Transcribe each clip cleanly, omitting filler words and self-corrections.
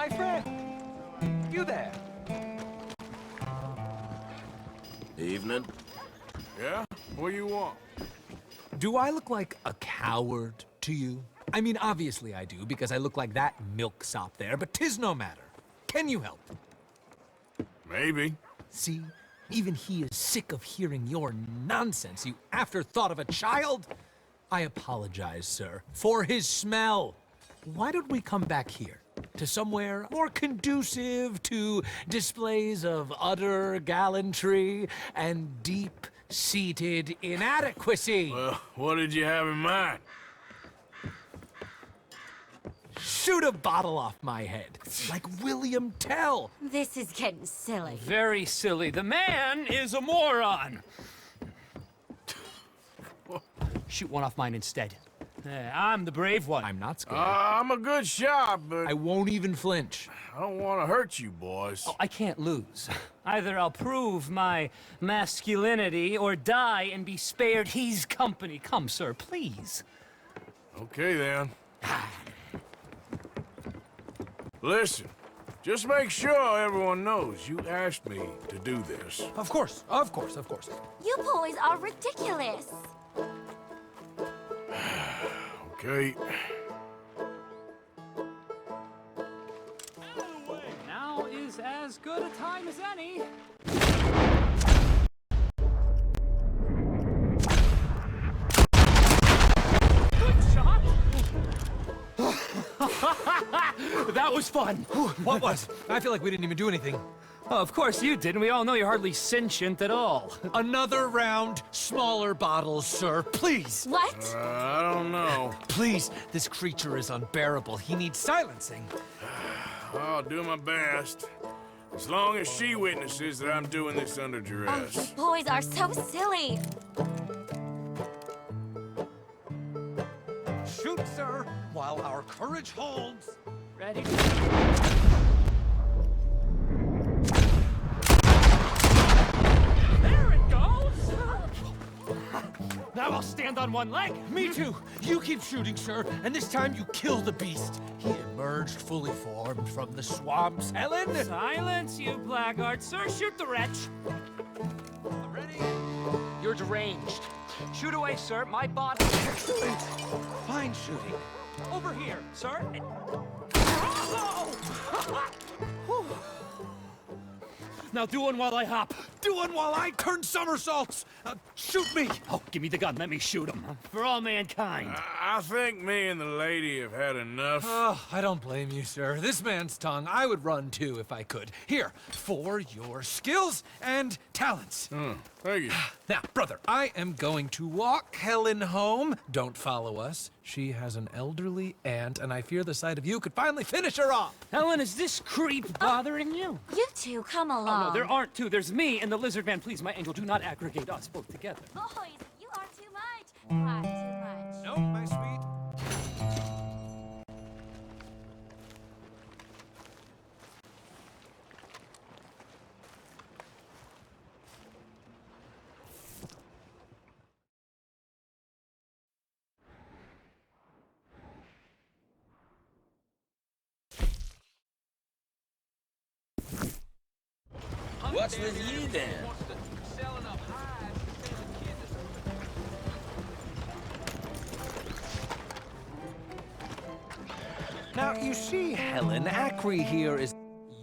my friend. You there. Evening. Yeah? What do you want? Do I look like a coward to you? I mean, obviously I do, because I look like that milksop there, but 'tis no matter. Can you help? Maybe. See? Even he is sick of hearing your nonsense, you afterthought of a child. I apologize, sir, for his smell. Why don't we come back here? To somewhere more conducive to displays of utter gallantry and deep-seated inadequacy. Well, what did you have in mind? Shoot a bottle off my head, like William Tell. This is getting silly. Very silly. The man is a moron. Shoot one off mine instead. I'm the brave one. I'm not scared. I'm a good shot, but I won't even flinch. I don't want to hurt you, boys. Oh, I can't lose. Either I'll prove my masculinity or die and be spared his company. Come, sir, please. Okay, then. Listen, just make sure everyone knows you asked me to do this. Of course, of course, of course. You boys are ridiculous. Okay. Now is as good a time as any. Good shot! That was fun. What was? I feel like we didn't even do anything. Oh, of course you didn't. We all know you're hardly sentient at all. Another round, smaller bottles, sir, please. What? I don't know. Please, this creature is unbearable. He needs silencing. I'll do my best. As long as she witnesses that I'm doing this under Oh, duress. you boys are so silly. Shoot, sir, while our courage holds. Ready? There it goes! Now I'll stand on one leg. Me too. You keep shooting, sir, and this time you kill the beast. He emerged fully formed from the swamps, Helen. Silence, you blackguard. Sir, shoot the wretch. Ready? You're deranged. Shoot away, sir. My body. Excellent. Fine shooting. Over here, sir. Now do one while I hop. Do one while I turn somersaults. Shoot me. Oh, give me the gun. Let me shoot him. For all mankind. I think me and the lady have had enough. Oh, I don't blame you, sir. This man's tongue, I would run too if I could. Here, for your skills and talents. Thank you. Now, brother, I am going to walk Helen home. Don't follow us. She has an elderly aunt, and I fear the sight of you could finally finish her off. Helen, is this creep bothering you? You two, come along. Oh, no, there aren't two. There's me and the lizard man. Please, my angel, do not aggregate us both together. Boys, you are too much. You are too much. No, my sweet. What's with you then? Now, you see, Helen, Acri here is...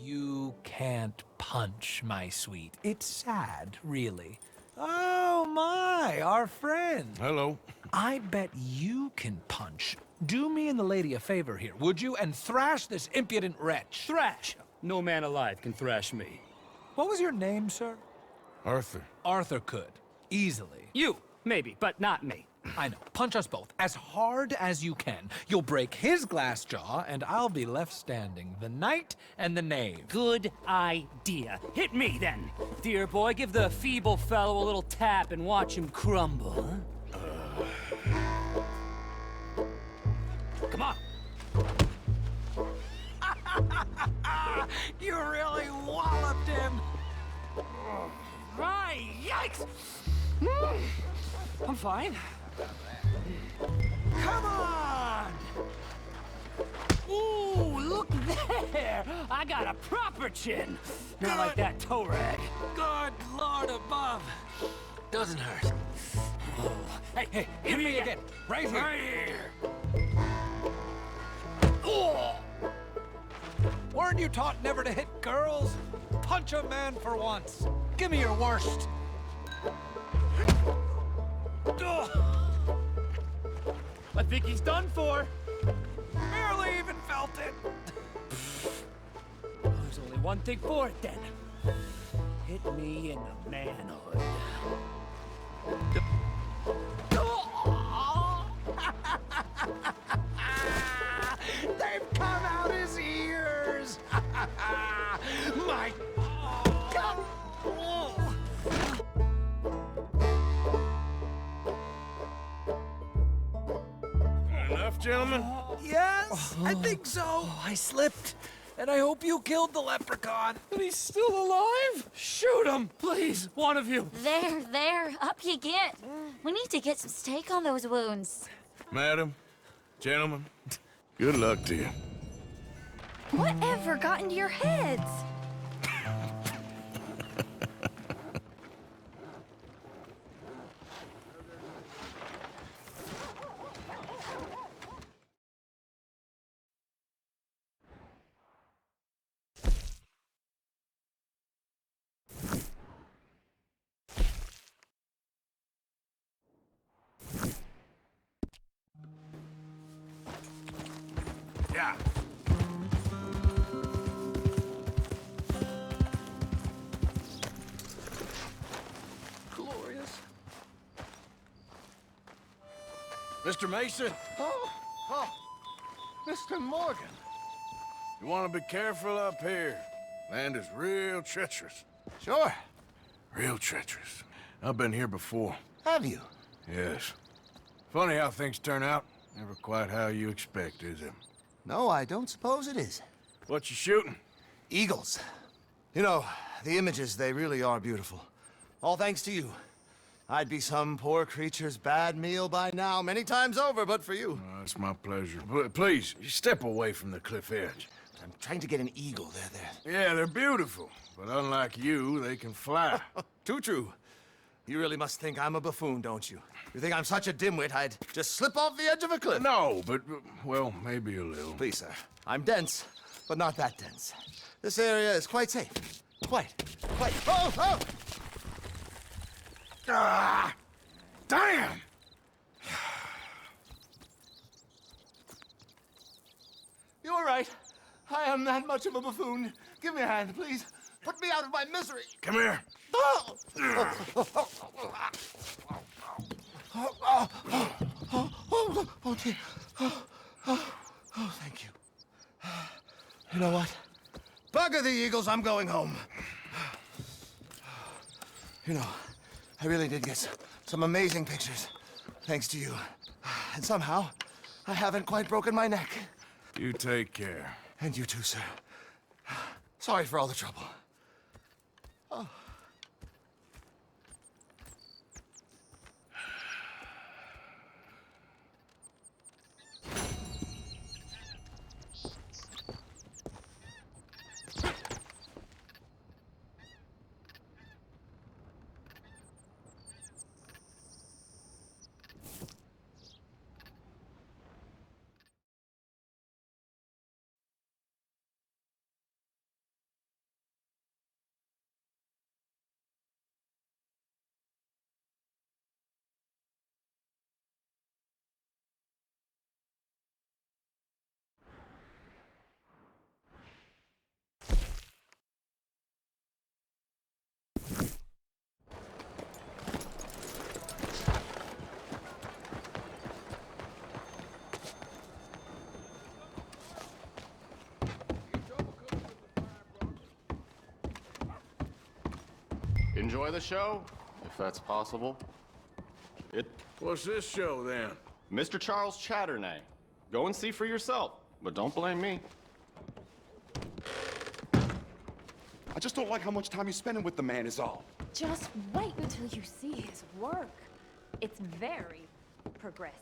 You can't punch, my sweet. It's sad, really. Oh, my, our friend. Hello. I bet you can punch. Do me and the lady a favor here, would you? And thrash this impudent wretch. Thrash. No man alive can thrash me. What was your name, sir? Arthur. Arthur could. Easily. You, maybe, but not me. I know. Punch us both. As hard as you can. You'll break his glass jaw, and I'll be left standing. The knight and the knave. Good idea. Hit me, then. Dear boy, give the feeble fellow a little tap and watch him crumble, huh? Come on. You really walloped him. Right, yikes! I'm fine. Come on! Ooh, look there! there! I got a proper chin! Not like that toe rag. Good Lord above. Doesn't hurt. Hey, hey, hit me again. Right here. Right here! Weren't you taught never to hit girls? Punch a man for once. Give me your worst. I think he's done for. Barely even felt it. There's only one thing for it, then. Hit me in the manhood. They've come out his ears. My God. Enough, gentlemen? Yes, I think so. I slipped, and I hope you killed the leprechaun. But he's still alive? Shoot him, please, one of you. There, up you get. We need to get some steak on those wounds. Madam, gentlemen, good luck to you. Whatever got into your heads? Yeah. Glorious. Mr. Mason, Mr. Morgan. you want to be careful up here. Land is real treacherous. Sure. Real treacherous. I've been here before. Have you? Yes. Funny how things turn out. Never quite how you expect, is it? No, I don't suppose it is. What you shooting? Eagles. You know, the images, they really are beautiful. All thanks to you. I'd be some poor creature's bad meal by now, many times over, but for you. Oh, it's my pleasure. Please, step away from the cliff edge. I'm trying to get an eagle. They're Yeah, they're beautiful, but unlike you, they can fly. Too true. You really must think I'm a buffoon, don't you? You think I'm such a dimwit I'd just slip off the edge of a cliff? No, but, well, maybe a little. Please, sir. I'm dense, but not that dense. This area is quite safe. Quite. Oh! Ah! Damn! You're right. I am that much of a buffoon. Give me a hand, please. Put me out of my misery. Come here. Oh, dear. Oh, thank you. You know what? Bugger the eagles, I'm going home. You know, I really did get some amazing pictures, thanks to you. And somehow, I haven't quite broken my neck. You take care. And you too, sir. Sorry for all the trouble. Oh. Enjoy the show, if that's possible. What's this show, then? Mr. Charles Chattenay. Go and see for yourself, but don't blame me. I just don't like how much time you're spending with the man is all. Just wait until you see his work. It's very progressive.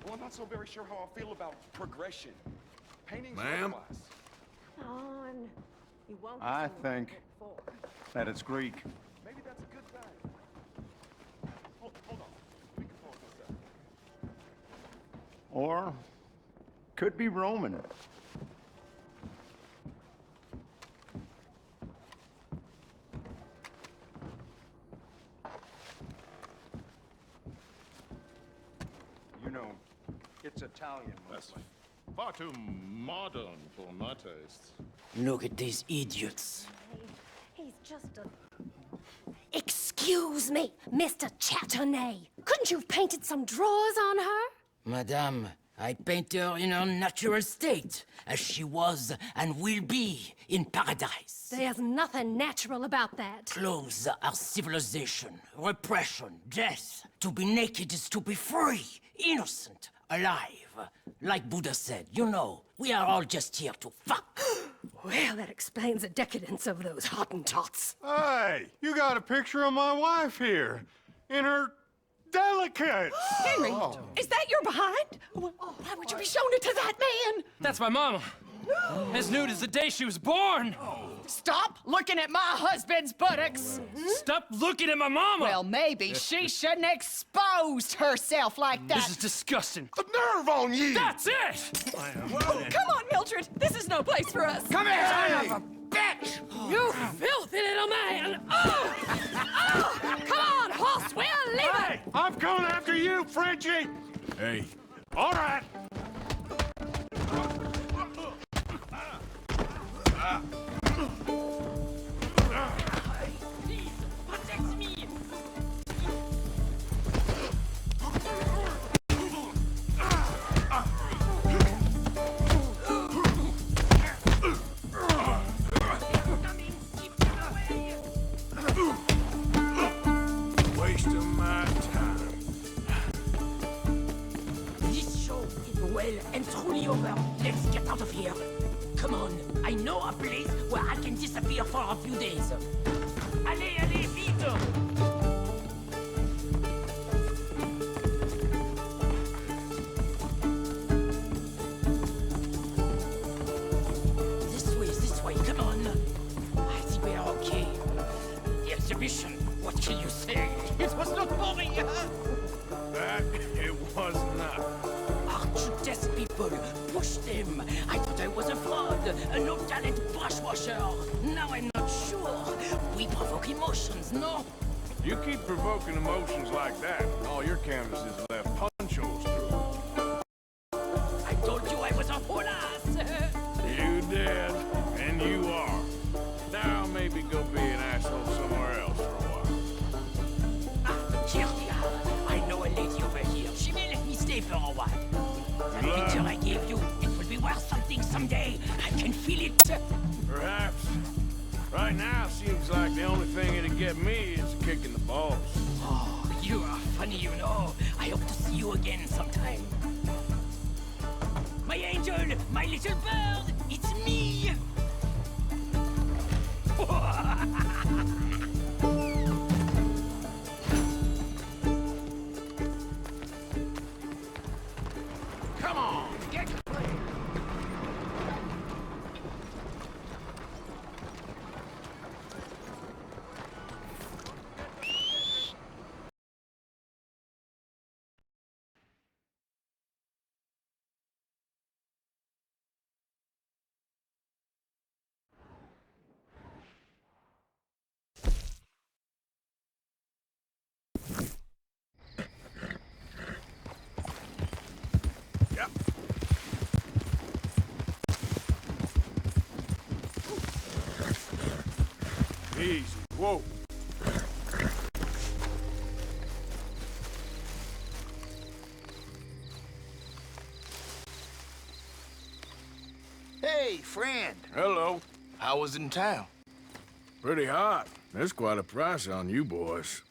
Well, I'm not so very sure how I feel about progression. Paintings or Ma'am? otherwise. on. You won't. I think that it's Greek. Maybe that's a good thing. Hold on. We can pause this up. Or could be Roman. You know, it's Italian. That's far too modern for my taste. Look at these idiots. He's just a... Excuse me, Mr. CHATENAY. Couldn't you have painted some drawers on her? Madame, I paint her in her natural state, as she was and will be in paradise. There's nothing natural about that. Clothes are civilization, repression, death. To be naked is to be free, innocent, alive. Like Buddha said, you know, we are all just here to fuck. Well, that explains the decadence of those Hottentots. Hey, you got a picture of my wife here. In her delicates. Henry, is that your behind? Why would you be showing it to that man? That's my mama. As nude as the day she was born. Stop looking at my husband's buttocks. Stop looking at my mama. Well, maybe she shouldn't have exposed herself like that. This is disgusting. The nerve on you! That's it! Come on, Mildred. This is no place for us. Come here! Son of a bitch! You filthy little man! Oh! Oh! Come on, horse, we'll leave it! Hey, I'm coming after you, Frenchie! Hey. All right. Protect me. Wasting my time. This show is well and truly over. Let's get out of here. Come on, I know a place where I can disappear for a few days. Allez, allez, vite! This way, come on. I think we are okay. The exhibition, what can you say? It was not boring. That it was not. Aren't test people? Push them. I thought I was a fraud, a no-talent brush washer. Now I'm not sure. We provoke emotions, no? You keep provoking emotions like that, and all your canvases left punch holes through. I told you I was a whole ass. You did, and you are. Now maybe go be an asshole somewhere else for a while. Here we are. I know a lady over here. She may let me stay for a while. That Good picture luck. I gave you, it will be worth something someday. I can feel it. Perhaps. Right now, seems like the only thing it'd get me is kicking the balls. Oh, you are funny, you know. I hope to see you again sometime. My angel, my little bird, it's me. Come on, get easy. Whoa. Hey, friend. Hello. How was in town? Pretty hot. There's quite a price on you boys.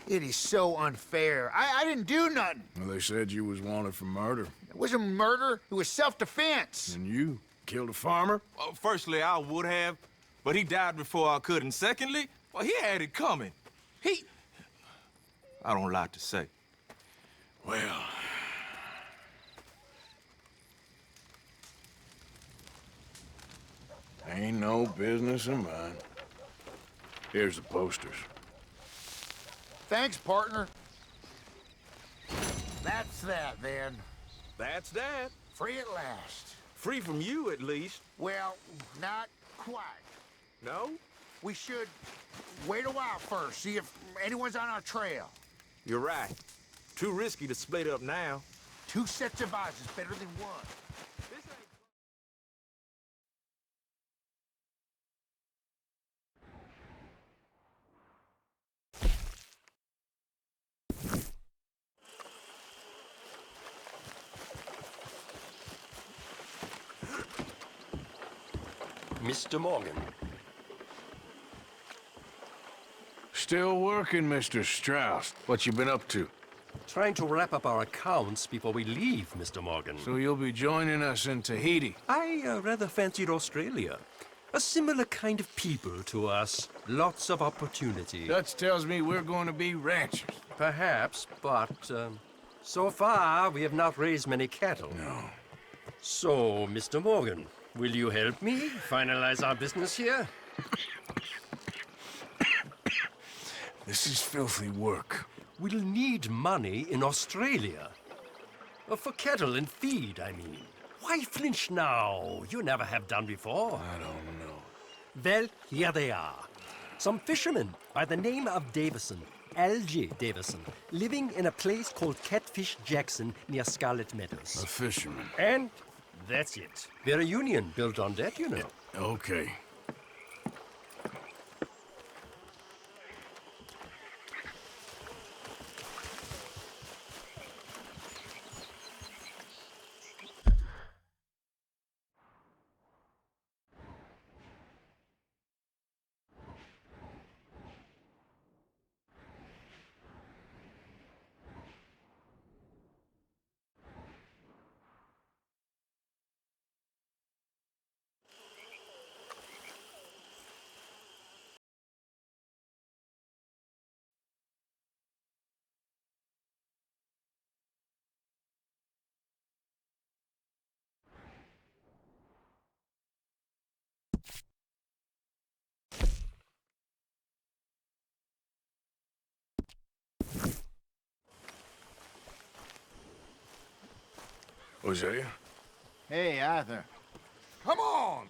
It is so unfair. I didn't do nothing. Well, they said you was wanted for murder. It wasn't murder. It was self-defense. And you killed a farmer? Well, firstly, I would have, but he died before I could. And secondly, well, he had it coming. I don't like to say. Well... Ain't no business of mine. Here's the posters. Thanks, partner. That's that, then. That's that. Free at last. Free from you, at least. Well, not quite. No? We should wait a while first, see if anyone's on our trail. You're right. Too risky to split up now. 2 sets of eyes is better than 1. Mr. Morgan. Still working, Mr. Strauss. What you been up to? Trying to wrap up our accounts before we leave, Mr. Morgan. So you'll be joining us in Tahiti? I rather fancied Australia. A similar kind of people to us. Lots of opportunity. Dutch tells me we're going to be ranchers. Perhaps, but so far we have not raised many cattle. No. So, Mr. Morgan, will you help me finalize our business here? This is filthy work. We'll need money in Australia. For cattle and feed, I mean. Why flinch now? You never have done before. I don't know. Well, here they are. Some fishermen by the name of Davison, L.J. Davison, living in a place called Catfish Jackson near Scarlet Meadows. A fisherman. And that's it. We're a union built on that, you know. Okay. Hosea? Hey, Arthur. Come on!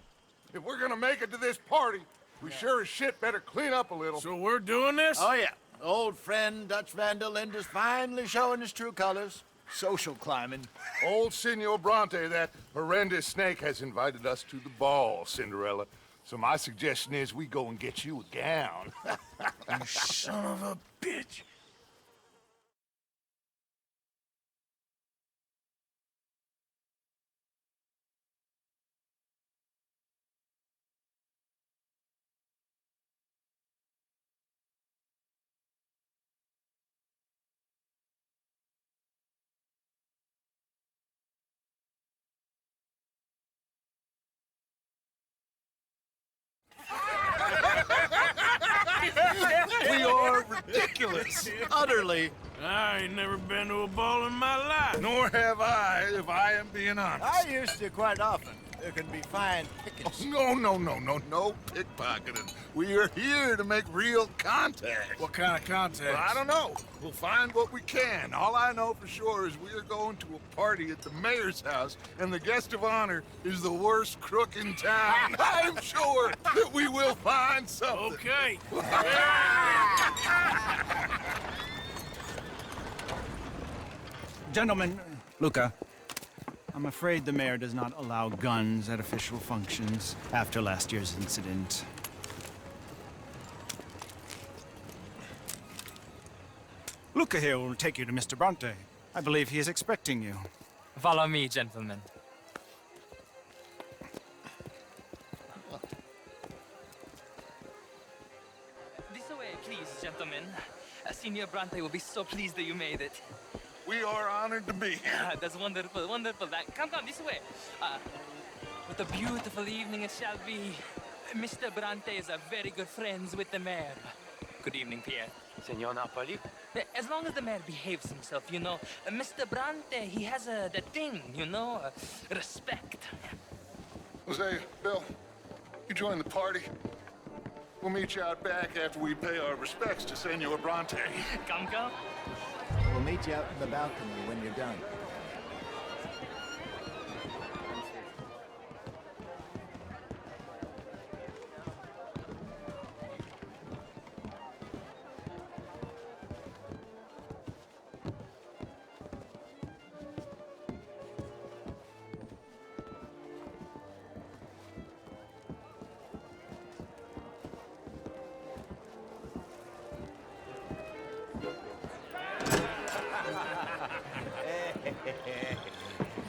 If we're gonna make it to this party, we sure as shit better clean up a little. So we're doing this? Oh, yeah. Old friend Dutch Van der Linde's finally showing his true colors. Social climbing. Old Senor Bronte, that horrendous snake, has invited us to the ball, Cinderella. So my suggestion is we go and get you a gown. You son of a bitch. We are ridiculous. Utterly. I ain't never been to a ball in my life. Nor have I, if I am being honest. I used to quite often. There can be fine pickings. No pickpocketing. We are here to make real contact. What kind of contact? Well, I don't know. We'll find what we can. All I know for sure is we are going to a party at the mayor's house, and the guest of honor is the worst crook in town. I'm sure that we will find something. Okay. Gentlemen, Luca, I'm afraid the mayor does not allow guns at official functions after last year's incident. Luca here will take you to Mr. Bronte. I believe he is expecting you. Follow me, gentlemen. This way, please, gentlemen. Senior Bronte will be so pleased that you made it. We are honored to be here. That's wonderful, wonderful. Come this way. What a beautiful evening it shall be. Mr. Bronte is a very good friends with the mayor. Good evening, Pierre. Senor Napoli? As long as the mayor behaves himself, you know. Mr. Bronte, he has that thing, you know, respect. Hosea, Bill, You join the party. We'll meet you out back after we pay our respects to Senor Bronte. Come, come. We'll meet you out in the balcony when you're done.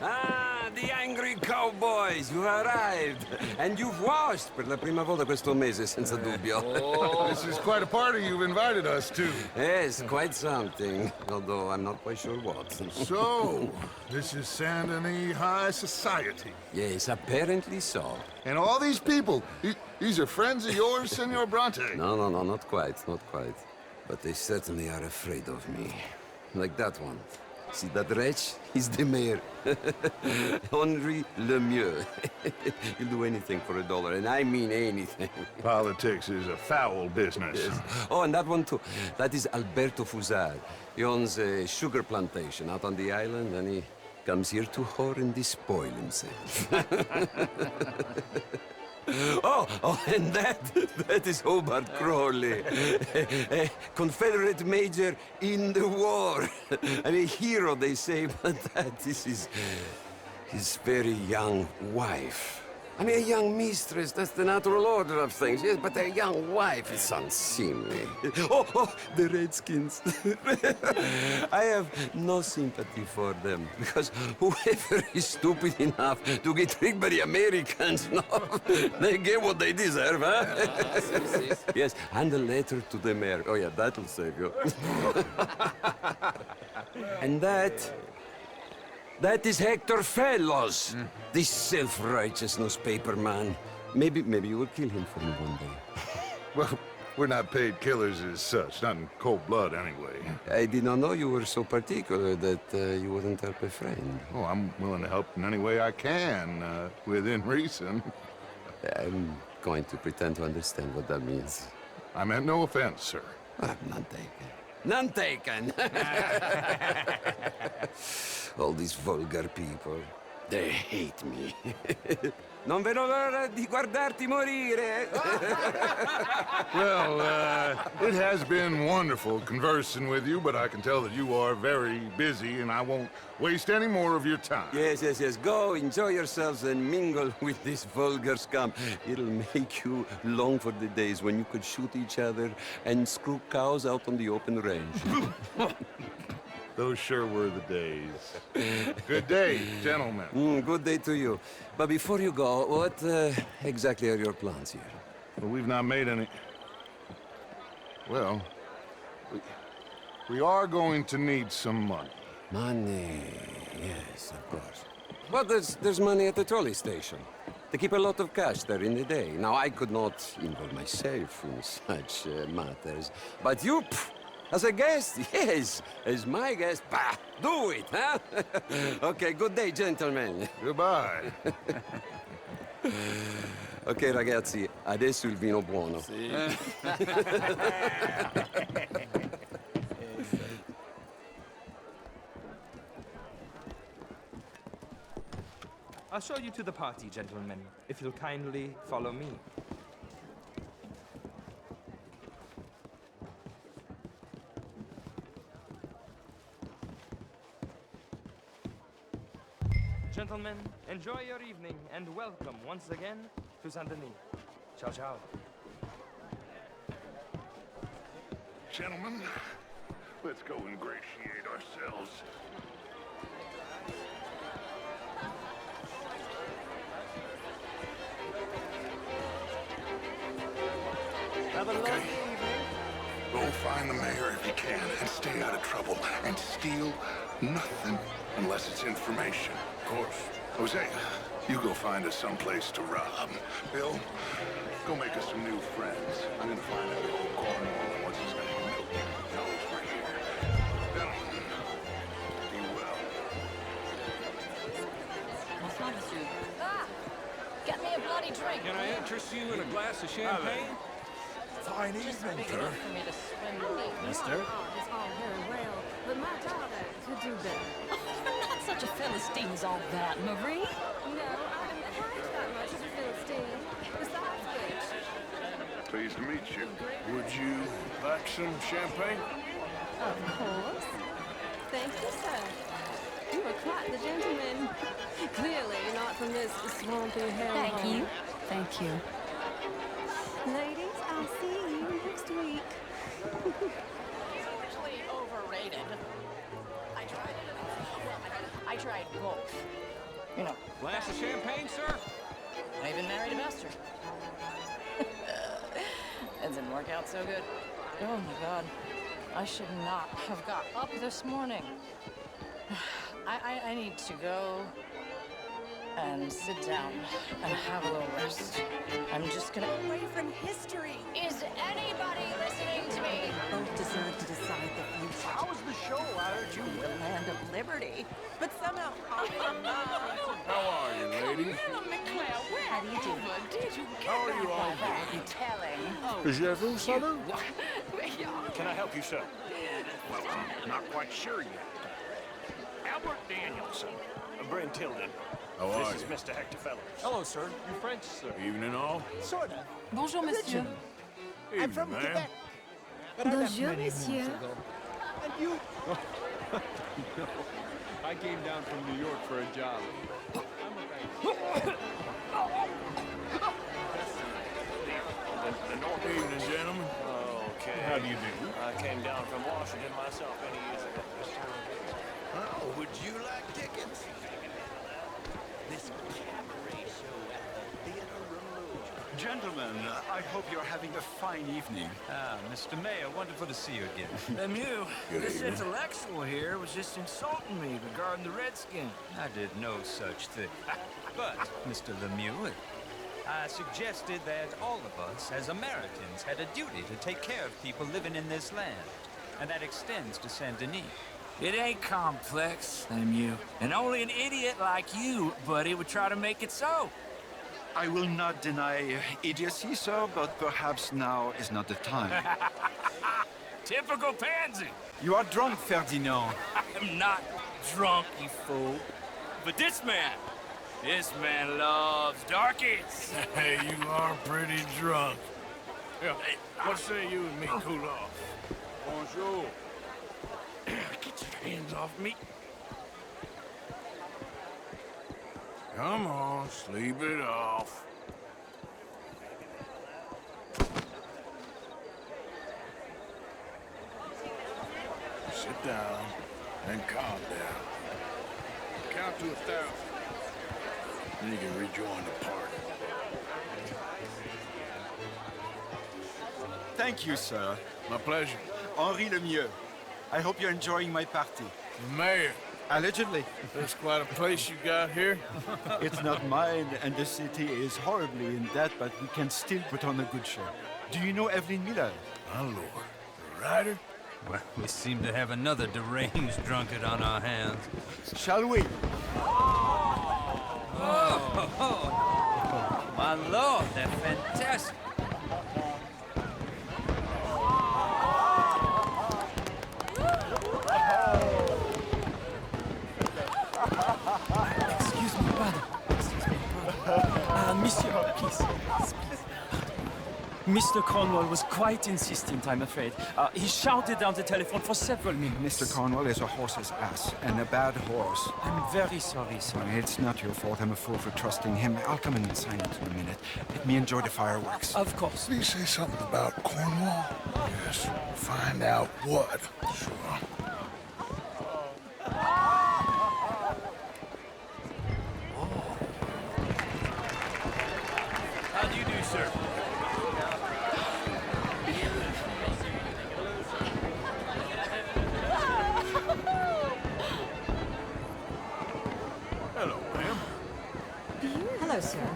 Ah, the angry cowboys, you arrived. And you've washed per la prima volta questo mese, senza dubbio. Oh, this is quite a party you've invited us to. Yes, quite something. Although I'm not quite sure what. So, this is Saint-Denis High Society. Yes, apparently so. And all these people, these are friends of yours, Senor Bronte? No, not quite, not quite. But they certainly are afraid of me. Like that one. See that wretch? He's the mayor. Henri Lemieux. He'll do anything for $1, and I mean anything. Politics is a foul business. Yes. Oh, and that one too. That is Alberto Fusar. He owns a sugar plantation out on the island, and he comes here to whore and despoil himself. Oh, and that is Hobart Crawley, a Confederate major in the war. I mean, a hero, they say, but that is his very young wife. I mean, a young mistress, that's the natural order of things, yes, but a young wife is unseemly. Oh, the Redskins. I have no sympathy for them, because whoever is stupid enough to get tricked by the Americans, no, they get what they deserve, huh? Yes, and a letter to the mayor. Oh, yeah, that'll save you. And that is Hector Fellows, this self-righteous newspaper man. Maybe you will kill him for me one day. Well, we're not paid killers as such, not in cold blood anyway. I did not know you were so particular that you wouldn't help a friend. Oh, I'm willing to help in any way I can, within reason. I'm going to pretend to understand what that means. I meant no offense, sir. None taken. None taken! All these vulgar people, they hate me. Non vedo l'ora di guardarti morire. Well, it has been wonderful conversing with you, but I can tell that you are very busy, and I won't waste any more of your time. Yes. Go, enjoy yourselves, and mingle with this vulgar scum. It'll make you long for the days when you could shoot each other and screw cows out on the open range. Those sure were the days. Good day, gentlemen. Good day to you. But before you go, what exactly are your plans here? Well, we've not made any... Well, we are going to need some money. Money, yes, of course. But there's money at the trolley station. They keep a lot of cash there in the day. Now, I could not involve myself in such matters. But you... As a guest? Yes. As my guest? Bah, do it, huh? Okay, good day, gentlemen. Goodbye. Ok, ragazzi, adesso il vino buono. Sì. I'll show you to the party, gentlemen, if you'll kindly follow me. Gentlemen, enjoy your evening, and welcome once again to Saint-Denis. Ciao, ciao. Gentlemen, let's go ingratiate ourselves. Have a lovely evening. Go find the mayor if you can, and stay out of trouble, and steal nothing unless it's information. Of course. Hosea, you go find us someplace to rob. Bill, go make us some new friends. I'm gonna find out old Cornwall and what's his name. Knows we're here. Gentlemen, be well. Get me a bloody Anybody drink? Can I interest you in a glass of champagne? Fine evening, sir. Mister? It's all very well, but my daughter could do better. You're not such a Philistine as all that, Marie. No, I am quite that much of a Philistine. Besides which... Pleased to meet you. Would you like some champagne? Of course. Thank you, sir. You are quite the gentleman. Clearly not from this swampy hellhole. Thank you. Thank you. Ladies, I'll see you next week. Hugely overrated. I tried both. You know. Glass of champagne, sir? I even married a bastard. That didn't work out so good. Oh my God. I should not have got up this morning. I need to go and sit down and have a little rest. I'm just gonna... Away from history. Is anybody listening to me? Both deserve to decide the future. How was the show? I heard you. The land of liberty. But somehow... How are you, ladies? How do you do? Did you get How are you all that by telling? Is everyone southern? Can I help you, sir? Well, I'm not quite sure yet. Albert Danielson. Brent Tilden. How are This is you? Mr. Hector Fellows. Hello, sir. You French, sir? Evening, all. Sort of. Bonjour, monsieur. I'm from Quebec. Bonjour, monsieur. And you? I came down from New York for a job. Evening, gentlemen. Okay. How do you do? I came down from Washington myself many years ago. Oh, would you like tickets? This cabaret show at the Theatre Room. Gentlemen, I hope you're having a fine evening. Ah, Mr. Mayor, wonderful to see you again. Lemieux, Good this evening. intellectual here was just insulting me regarding the Redskins. I did no such thing. But, Mr. Lemieux, I suggested that all of us, as Americans, had a duty to take care of people living in this land. And that extends to Saint Denis. It ain't complex, Lemieux. And only an idiot like you, buddy, would try to make it so. I will not deny idiocy, sir, but perhaps now is not the time. Typical pansy. You are drunk, Ferdinand. I'm not drunk, you fool. But this man loves darkies. Hey, you are pretty drunk. Yeah, what say you and me cool off? Bonjour. Get your hands off me. Come on, sleep it off. Sit down and calm down. Count to 1,000. Then you can rejoin the party. Thank you, sir. My pleasure. Henri Lemieux. I hope you're enjoying my party. The mayor. Allegedly. That's quite a place you got here. It's not mine, and the city is horribly in debt, but we can still put on a good show. Do you know Evelyn Miller? My lord. The writer? Well, we seem to have another deranged drunkard on our hands. Shall we? Oh, my lord, they're fantastic. Excuse me, brother. Excuse me, brother. Monsieur, please. Mr. Cornwall was quite insistent, I'm afraid. He shouted down the telephone for several minutes. Mr. Cornwall is a horse's ass, and a bad horse. I'm very sorry, sir. It's not your fault. I'm a fool for trusting him. I'll come in and sign it in a minute. Let me enjoy the fireworks. Of course. Did he say something about Cornwall? Yes. Find out what. Sure. How do you do, sir? Hello, ma'am. Hello, sir.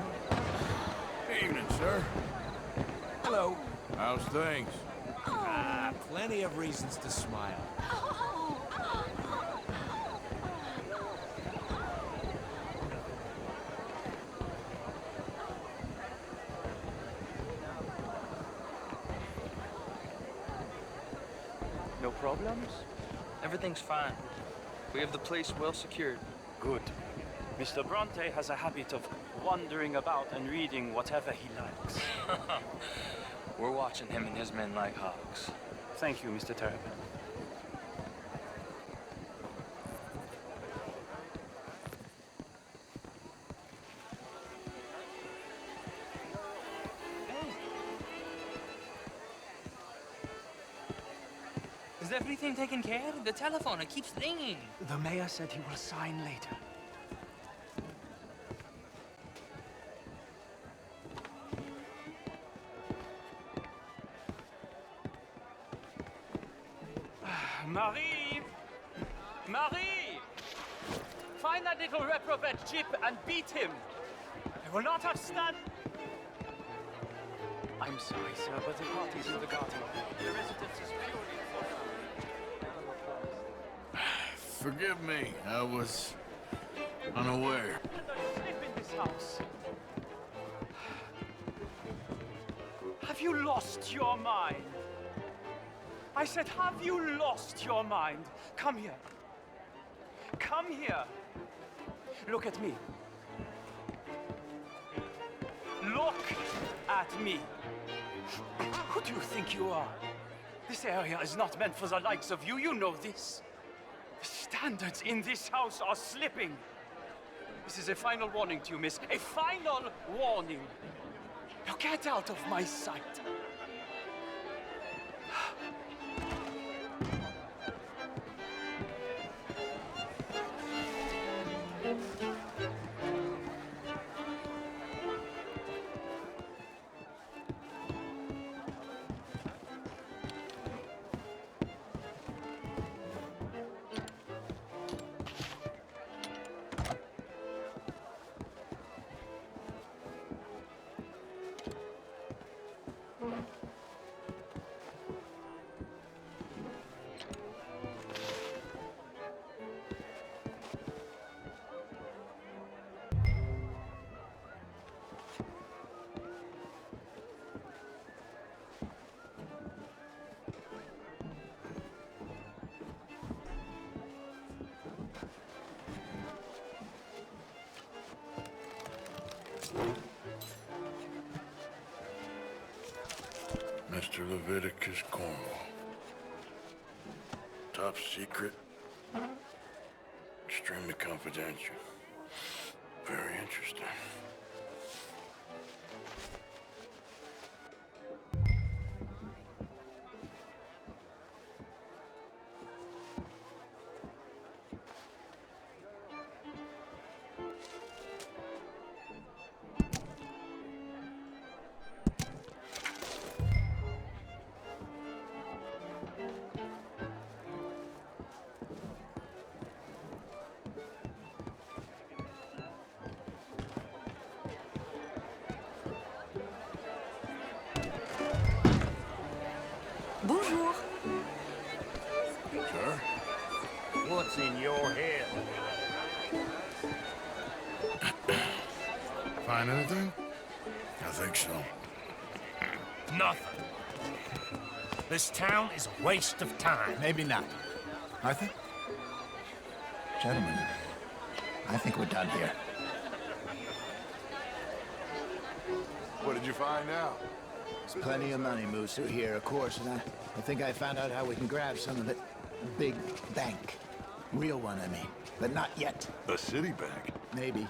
Evening, sir. Hello. How's things? Plenty of reasons to smile. problems? Everything's fine. We have the place well secured. Good. Mr. Bronte has a habit of wandering about and reading whatever he likes. We're watching him and his men like hawks. Thank you, Mr. Terrapin. Is everything taken care of? The telephone, it keeps ringing. The mayor said he will sign later. Marie! Marie! Find that little reprobate Chip and beat him. I will not have stand... I'm sorry, sir, but the party's in the garden. The residence is purely for... Forgive me, I was unaware. Slip in this house. Have you lost your mind? I said, have you lost your mind? Come here. Come here. Look at me. Look at me. Who do you think you are? This area is not meant for the likes of you. You know this. The standards in this house are slipping. This is a final warning to you, miss. A final warning. Now get out of my sight. Mr. Leviticus Cornwall. Top secret. Extremely confidential. Very interesting. Bonjour. Sir? What's in your head? Find anything? I think so. Nothing. This town is a waste of time. Maybe not. Arthur? Gentlemen, I think we're done here. What did you find out? There's plenty of money moves through here, of course, and I think I found out how we can grab some of it. A big bank. Real one, I mean. But not yet. A city bank? Maybe.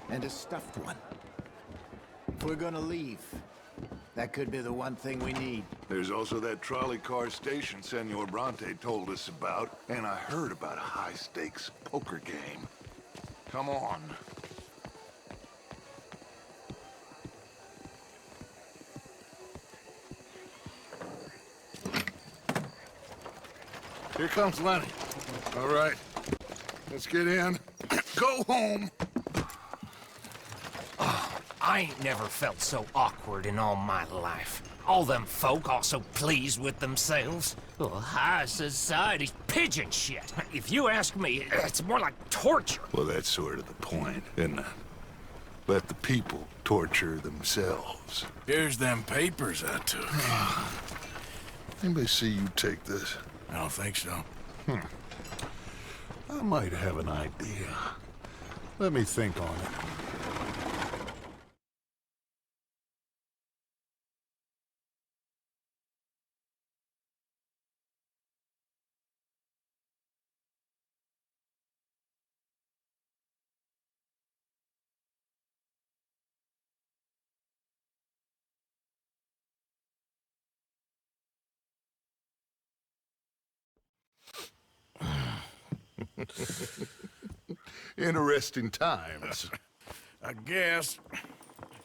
And a stuffed one. If we're gonna leave, that could be the one thing we need. There's also that trolley car station Senor Bronte told us about, and I heard about a high-stakes poker game. Come on. Here comes Lenny. All right, let's get in. Go home. Oh, I ain't never felt so awkward in all my life. All them folk all so pleased with themselves. Oh, high society's pigeon shit. If you ask me, it's more like torture. Well, that's sort of the point, isn't it? Let the people torture themselves. Here's them papers I took. Anybody see you take this? I don't think so. I might have an idea. Let me think on it. Interesting times. I guess.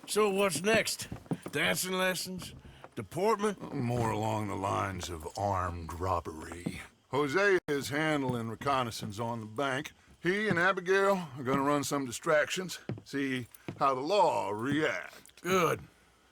So what's next? Dancing lessons? Deportment? More along the lines of armed robbery. Hosea is handling reconnaissance on the bank. He and Abigail are gonna run some distractions, see how the law reacts. Good.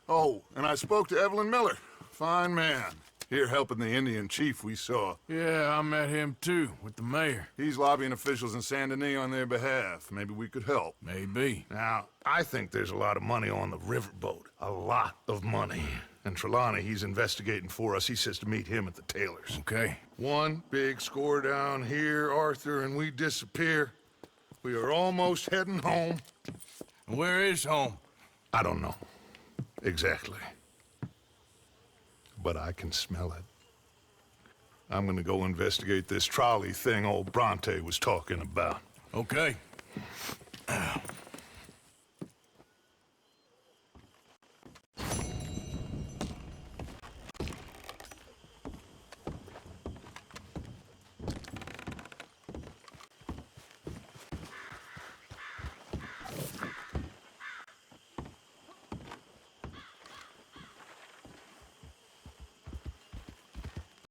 Oh, and I spoke to Evelyn Miller. Fine man. Here helping the Indian chief we saw. Yeah, I met him too, with the mayor. He's lobbying officials in Saint Denis on their behalf. Maybe we could help. Maybe. Now, I think there's a lot of money on the riverboat. A lot of money. And Trelawney, he's investigating for us. He says to meet him at the Taylor's. Okay. One big score down here, Arthur, and we disappear. We are almost heading home. Where is home? I don't know. Exactly. But I can smell it. I'm gonna go investigate this trolley thing old Bronte was talking about. Okay.